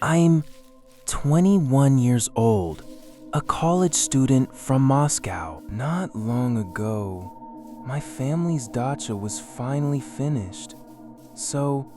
I'm 21 years old, a college student from Moscow. Not long ago, my family's dacha was finally finished, so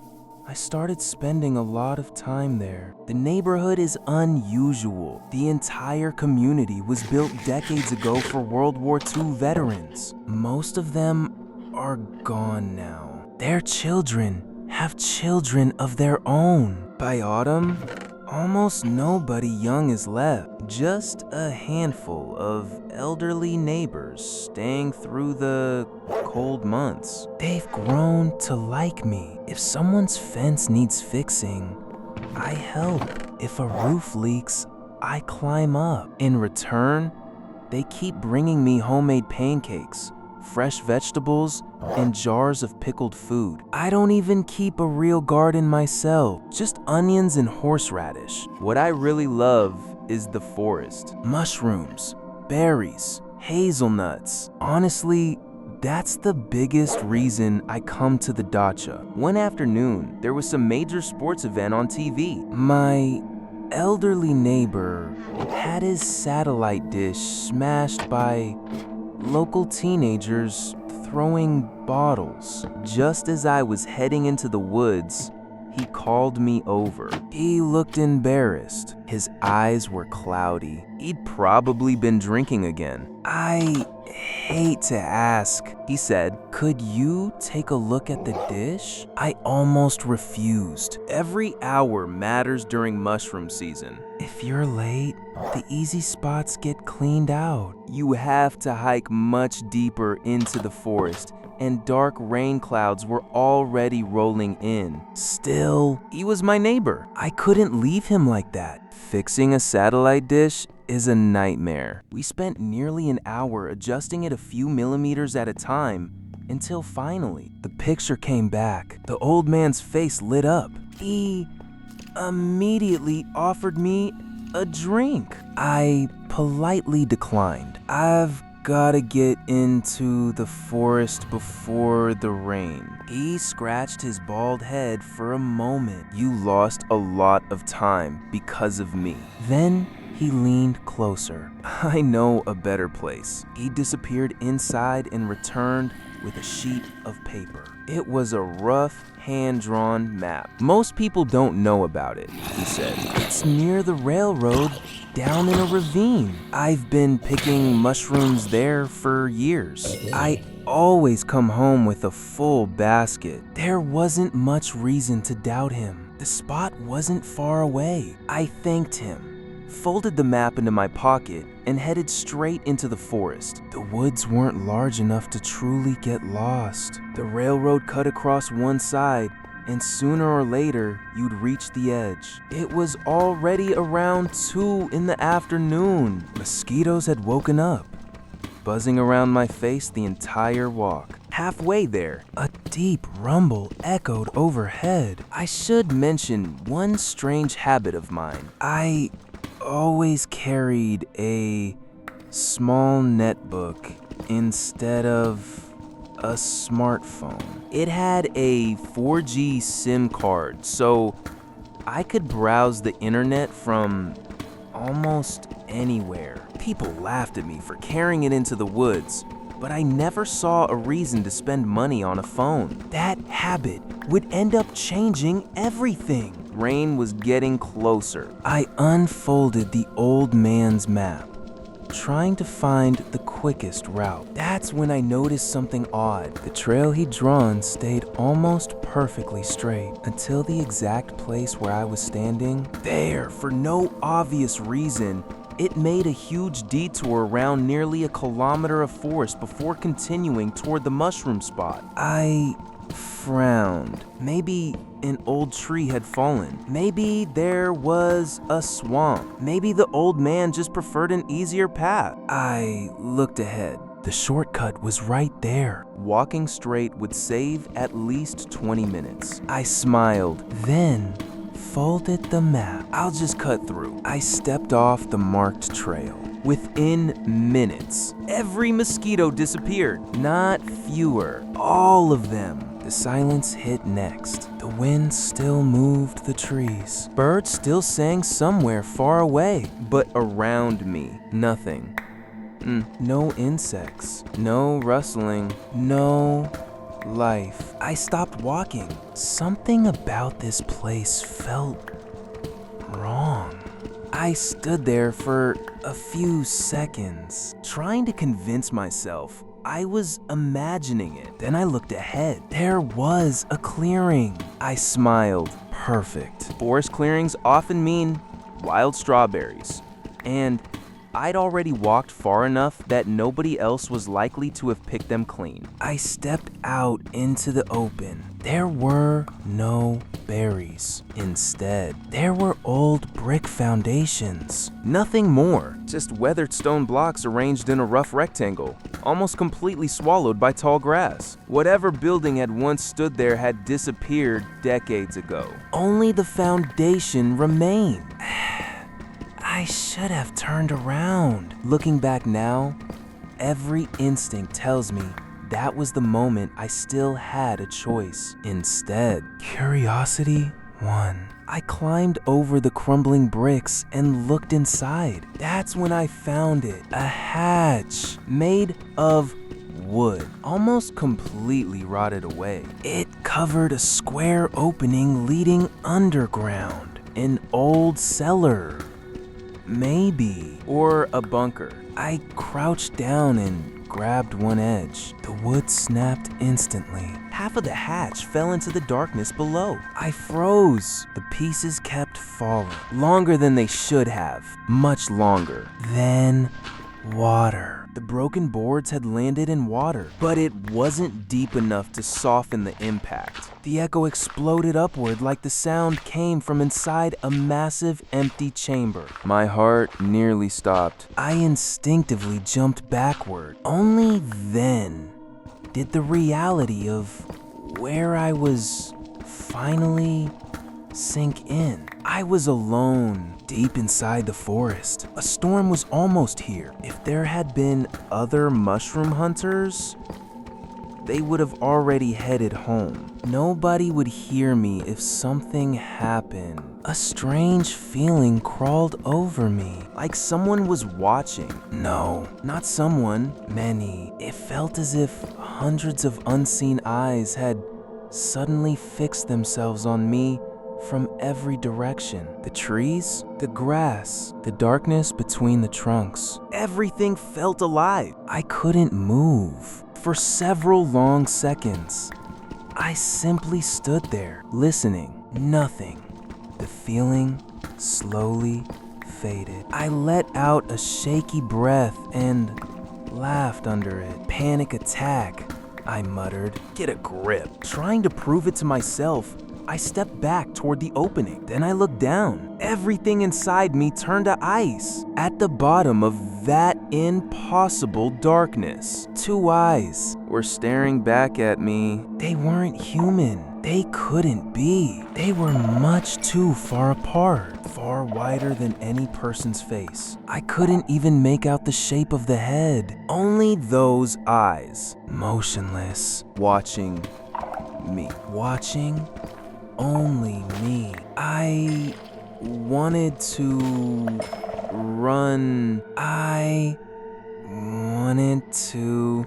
I started spending a lot of time there. The neighborhood is unusual. The entire community was built decades ago for World War II veterans. Most of them are gone now. Their children have children of their own. By autumn, almost nobody young is left. Just a handful of elderly neighbors staying through the cold months. They've grown to like me. If someone's fence needs fixing, I help. If a roof leaks, I climb up. In return, they keep bringing me homemade pancakes, fresh vegetables, and jars of pickled food. I don't even keep a real garden myself, just onions and horseradish. What I really love is the forest. Mushrooms, berries, hazelnuts. Honestly, that's the biggest reason I come to the dacha. One afternoon, there was some major sports event on TV. My elderly neighbor had his satellite dish smashed by local teenagers throwing bottles. Just as I was heading into the woods, he called me over. He looked embarrassed. His eyes were cloudy. He'd probably been drinking again. I hate to ask, he said, could you take a look at the dish? I almost refused. Every hour matters during mushroom season. If you're late, the easy spots get cleaned out. You have to hike much deeper into the forest, and dark rain clouds were already rolling in. Still, he was my neighbor. I couldn't leave him like that. Fixing a satellite dish is a nightmare. We spent nearly an hour adjusting it a few millimeters at a time until finally the picture came back. The old man's face lit up. He immediately offered me a drink. I politely declined. I've gotta get into the forest before the rain. He scratched his bald head for a moment. You lost a lot of time because of me. Then he leaned closer. I know a better place. He disappeared inside and returned with a sheet of paper. It was a rough, hand-drawn map. Most people don't know about it, he said. It's near the railroad, down in a ravine. I've been picking mushrooms there for years. I always come home with a full basket. There wasn't much reason to doubt him. The spot wasn't far away. I thanked him, folded the map into my pocket, and headed straight into the forest. The woods weren't large enough to truly get lost. The railroad cut across one side, and sooner or later, you'd reach the edge. It was already around 2 in the afternoon. Mosquitoes had woken up, buzzing around my face the entire walk. Halfway there, a deep rumble echoed overhead. I should mention one strange habit of mine. I always carried a small netbook instead of a smartphone. It had a 4G SIM card, so I could browse the internet from almost anywhere. People laughed at me for carrying it into the woods, but I never saw a reason to spend money on a phone. That habit would end up changing everything. Rain was getting closer. I unfolded the old man's map, trying to find the quickest route. That's when I noticed something odd. The trail he'd drawn stayed almost perfectly straight until the exact place where I was standing. There, for no obvious reason, it made a huge detour around nearly a kilometer of forest before continuing toward the mushroom spot. I frowned. Maybe an old tree had fallen. Maybe there was a swamp. Maybe the old man just preferred an easier path. I looked ahead. The shortcut was right there. Walking straight would save at least 20 minutes. I smiled, then folded the map. I'll just cut through. I stepped off the marked trail. Within minutes, every mosquito disappeared. Not fewer, all of them. The The silence hit next. The wind still moved the trees. Birds still sang somewhere far away, but around me, nothing. No insects, no rustling, no life. I stopped walking. Something about this place felt wrong. I stood there for a few seconds, trying to convince myself I was imagining it. Then I looked ahead. There was a clearing. I smiled. Perfect. Forest clearings often mean wild strawberries. And I'd already walked far enough that nobody else was likely to have picked them clean. I stepped out into the open. There were no berries. Instead, there were old brick foundations. Nothing more, just weathered stone blocks arranged in a rough rectangle, almost completely swallowed by tall grass. Whatever building had once stood there had disappeared decades ago. Only the foundation remained. I should have turned around. Looking back now, every instinct tells me that was the moment I still had a choice. Instead, curiosity won. I climbed over the crumbling bricks and looked inside. That's when I found it. A hatch made of wood, almost completely rotted away. It covered a square opening leading underground. An old cellar. Maybe. Or a bunker. I crouched down and grabbed one edge. The wood snapped instantly. Half of the hatch fell into the darkness below. I froze. The pieces kept falling. Longer than they should have. Much longer. Then water. The broken boards had landed in water, but it wasn't deep enough to soften the impact. The echo exploded upward like the sound came from inside a massive empty chamber. My heart nearly stopped. I instinctively jumped backward. Only then did the reality of where I was finally sink in. I was alone, deep inside the forest. A storm was almost here. If there had been other mushroom hunters, they would have already headed home. Nobody would hear me if something happened. A strange feeling crawled over me, like someone was watching. No, not someone, many. It felt as if hundreds of unseen eyes had suddenly fixed themselves on me from every direction. The trees, the grass, the darkness between the trunks. Everything felt alive. I couldn't move. For several long seconds, I simply stood there, listening. Nothing. The feeling slowly faded. I let out a shaky breath and laughed under it. Panic attack, I muttered. Get a grip. Trying to prove it to myself, I stepped back toward the opening. Then I looked down. Everything inside me turned to ice. At the bottom of that impossible darkness, two eyes were staring back at me. They weren't human. They couldn't be. They were much too far apart, far wider than any person's face. I couldn't even make out the shape of the head. Only those eyes, motionless, watching me. Watching only me. I wanted to run. I wanted to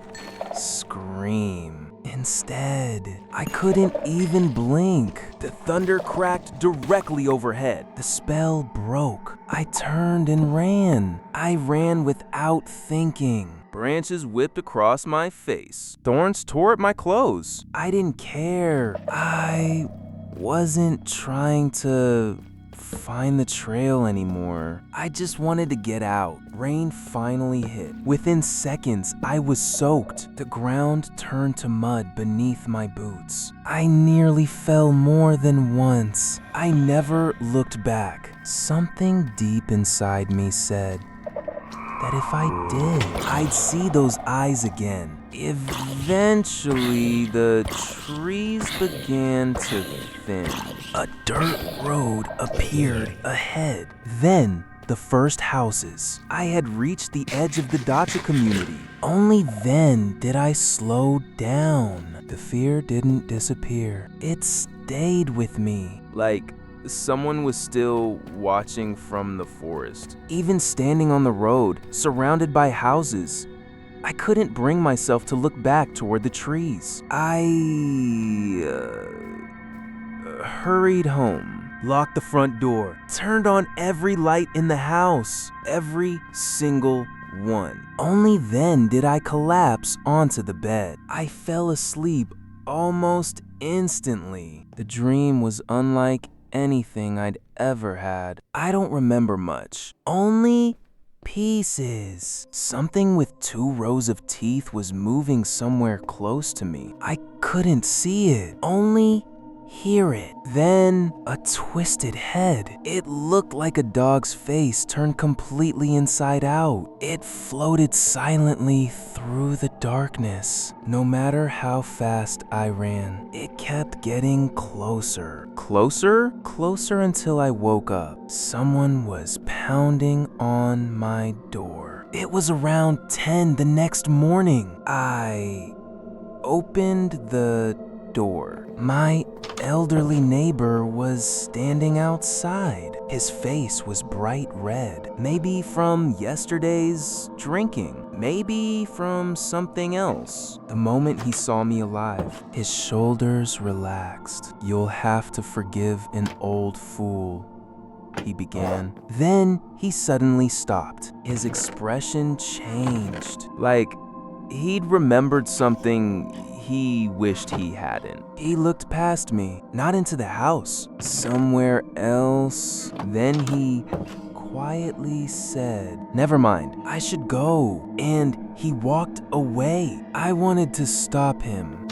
scream. Instead, I couldn't even blink. The thunder cracked directly overhead. The spell broke. I turned and ran. I ran without thinking. Branches whipped across my face. Thorns tore at my clothes. I didn't care. I wasn't trying to find the trail anymore. I just wanted to get out. Rain finally hit. Within seconds, I was soaked. The ground turned to mud beneath my boots. I nearly fell more than once. I never looked back. Something deep inside me said that if I did, I'd see those eyes again. Eventually, the trees began to thin. A dirt road appeared ahead. Then, the first houses. I had reached the edge of the dacha community. Only then did I slow down. The fear didn't disappear. It stayed with me. Like someone was still watching from the forest. Even standing on the road, surrounded by houses, I couldn't bring myself to look back toward the trees. I hurried home, locked the front door, turned on every light in the house, every single one. Only then did I collapse onto the bed. I fell asleep almost instantly. The dream was unlike anything I'd ever had. I don't remember much, only pieces. Something with 2 rows of teeth was moving somewhere close to me. I couldn't see it, only hear it. Then a twisted head. It looked like a dog's face turned completely inside out. It floated silently through the darkness. No matter how fast I ran, it kept getting closer. Closer until I woke up. Someone was pounding on my door. It was around 10 the next morning. I opened the door. My elderly neighbor was standing outside. His face was bright red, maybe from yesterday's drinking, maybe from something else. The moment he saw me alive, his shoulders relaxed. "You'll have to forgive an old fool," he began. Then he suddenly stopped. His expression changed, like he'd remembered something he wished he hadn't. He looked past me, not into the house, somewhere else. Then he quietly said, "Never mind, I should go." And he walked away. I wanted to stop him.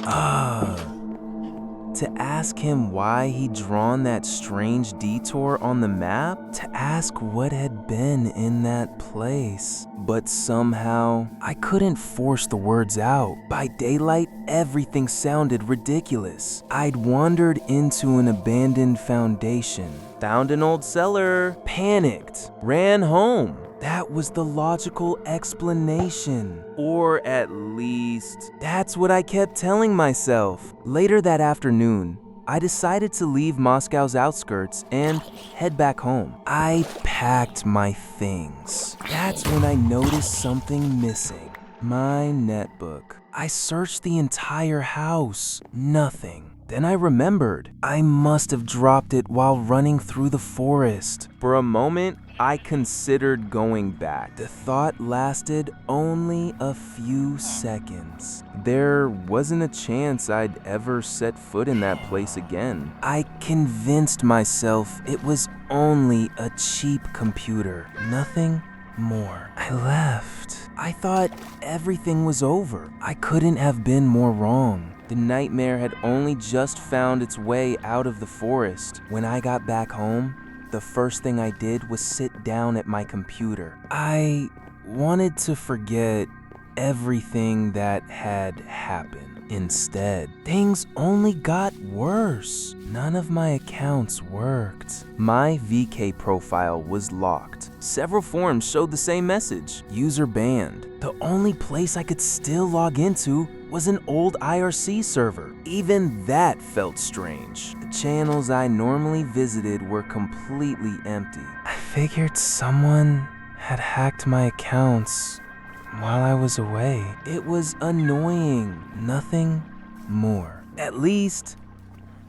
To ask him why he'd drawn that strange detour on the map, to ask what had been in that place. But somehow, I couldn't force the words out. By daylight, everything sounded ridiculous. I'd wandered into an abandoned foundation, found an old cellar, panicked, ran home. That was the logical explanation. Or at least, that's what I kept telling myself. Later that afternoon, I decided to leave Moscow's outskirts and head back home. I packed my things. That's when I noticed something missing. My netbook. I searched the entire house. Nothing. Then I remembered. I must have dropped it while running through the forest. For a moment, I considered going back. The thought lasted only a few seconds. There wasn't a chance I'd ever set foot in that place again. I convinced myself it was only a cheap computer, nothing more. I left. I thought everything was over. I couldn't have been more wrong. The nightmare had only just found its way out of the forest. When I got back home, the first thing I did was sit down at my computer. I wanted to forget everything that had happened. Instead, things only got worse. None of my accounts worked. My VK profile was locked. Several forums showed the same message: user banned. The only place I could still log into was an old IRC server. Even that felt strange. The channels I normally visited were completely empty. I figured someone had hacked my accounts while I was away. It was annoying, nothing more. At least,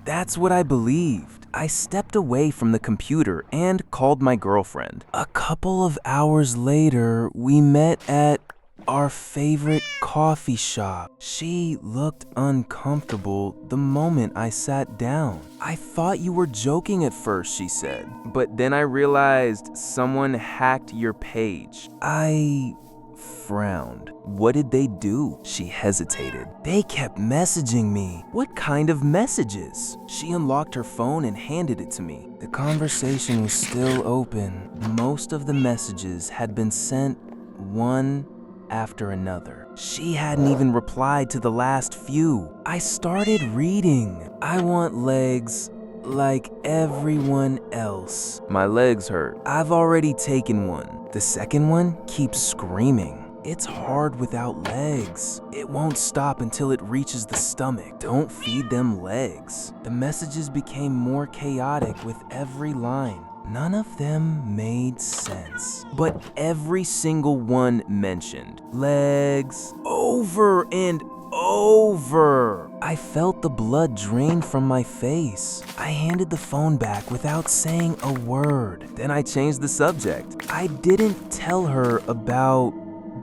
that's what I believed. I stepped away from the computer and called my girlfriend. A couple of hours later, we met at our favorite coffee shop. She looked uncomfortable the moment I sat down. "I thought you were joking at first," she said. "But then I realized someone hacked your page." I frowned. "What did they do?" She hesitated. "They kept messaging me." "What kind of messages?" She unlocked her phone and handed it to me. The conversation was still open. Most of the messages had been sent one after another. She hadn't even replied to the last few. I started reading. "I want legs. like everyone else. My legs hurt. I've already taken one. The second one keeps screaming. It's hard without legs. It won't stop until it reaches the stomach. Don't feed them legs. The messages became more chaotic with every line. None of them made sense, but every single one mentioned legs over and over. I felt the blood drain from my face. I handed the phone back without saying a word. Then I changed the subject. I didn't tell her about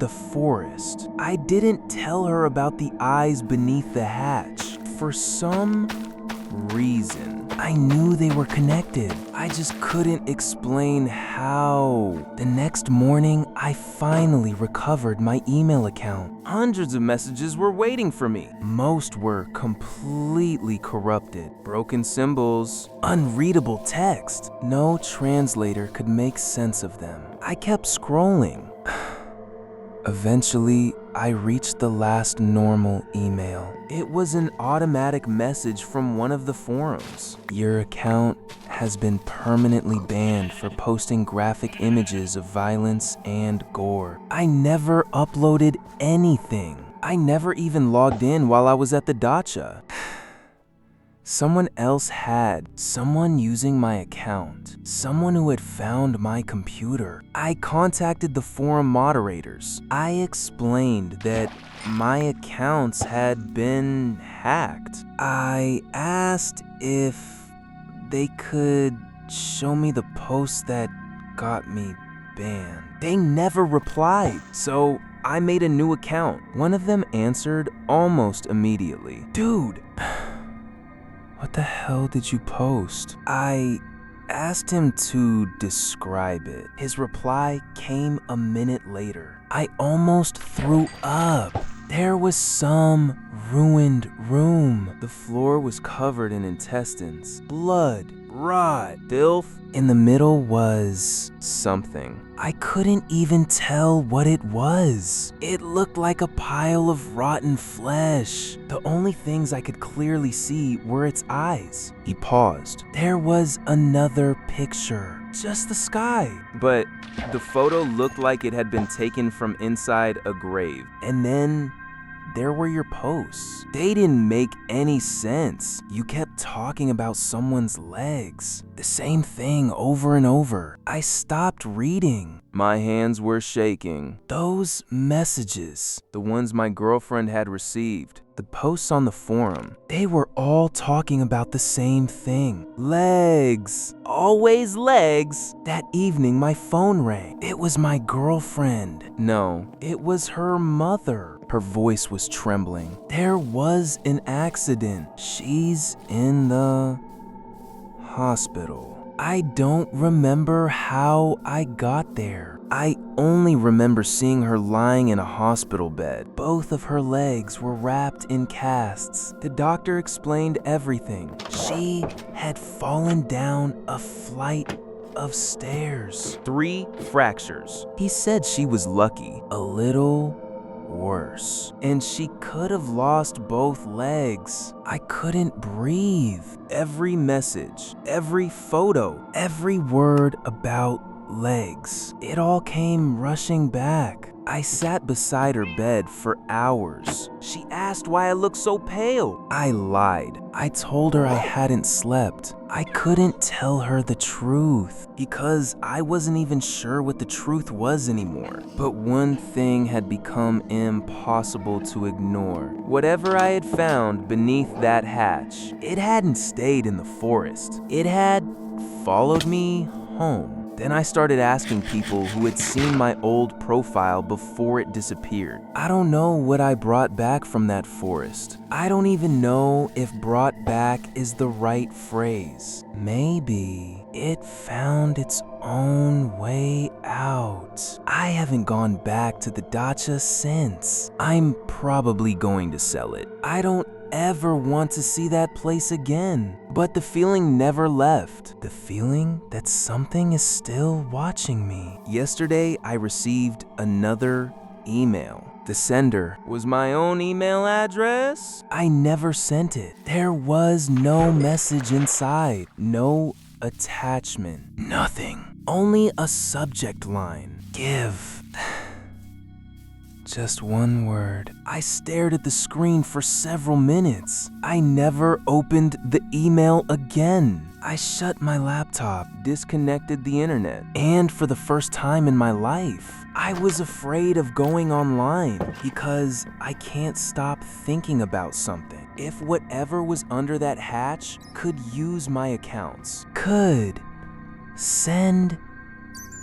the forest. I didn't tell her about the eyes beneath the hatch. For some reason, I knew they were connected. I just couldn't explain how. The next morning, I finally recovered my email account. Hundreds of messages were waiting for me. Most were completely corrupted. Broken symbols, unreadable text. No translator could make sense of them. I kept scrolling. Eventually, I reached the last normal email. It was an automatic message from one of the forums. Your account has been permanently banned for posting graphic images of violence and gore. I never uploaded anything. I never even logged in while I was at the dacha. Someone else had. Someone using my account. Someone who had found my computer. I contacted the forum moderators. I explained that my accounts had been hacked. I asked if they could show me the post that got me banned. They never replied, so I made a new account. One of them answered almost immediately. Dude, what the hell did you post? I asked him to describe it. His reply came a minute later. I almost threw up. There was some ruined room. The floor was covered in intestines, blood, rot, filth. In the middle was something. I couldn't even tell what it was. It looked like a pile of rotten flesh. The only things I could clearly see were its eyes. He paused. There was another picture. Just the sky. But the photo looked like it had been taken from inside a grave. And then there were your posts. They didn't make any sense. You kept talking about someone's legs. The same thing over and over. I stopped reading. My hands were shaking. Those messages, the ones my girlfriend had received, the posts on the forum, they were all talking about the same thing. Legs. Always legs. That evening, my phone rang. It was my girlfriend. No, it was her mother. Her voice was trembling. There was an accident. She's in the hospital. I don't remember how I got there. I only remember seeing her lying in a hospital bed. Both of her legs were wrapped in casts. The doctor explained everything. She had fallen down a flight of stairs. 3 fractures. He said she was lucky. A little worse. And she could have lost both legs. I couldn't breathe. Every message, every photo, every word about legs, it all came rushing back. I sat beside her bed for hours. She asked why I looked so pale. I lied. I told her I hadn't slept. I couldn't tell her the truth because I wasn't even sure what the truth was anymore. But one thing had become impossible to ignore. Whatever I had found beneath that hatch, it hadn't stayed in the forest. It had followed me home. Then I started asking people who had seen my old profile before it disappeared. I don't know what I brought back from that forest. I don't even know if brought back is the right phrase. Maybe it found its own way out. I haven't gone back to the dacha since. I'm probably going to sell it. I don't ever want to see that place again. But the feeling never left. The feeling that something is still watching me. Yesterday, I received another email. the sender was my own email address? I never sent it. There was no message inside, no attachment, nothing. Only a subject line. Give. Just one word. I stared at the screen for several minutes. I never opened the email again. I shut my laptop, disconnected the internet, and for the first time in my life, I was afraid of going online because I can't stop thinking about something. If whatever was under that hatch could use my accounts, could send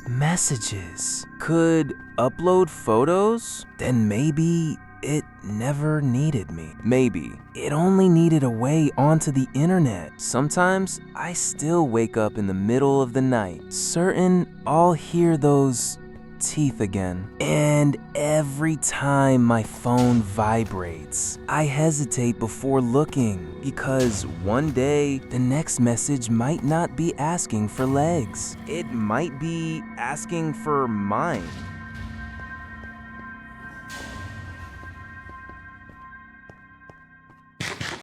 messages, could upload photos, then maybe it never needed me. Maybe it only needed a way onto the internet. Sometimes I still wake up in the middle of the night, certain I'll hear those teeth again. And every time my phone vibrates, I hesitate before looking because one day the next message might not be asking for legs. It might be asking for mine.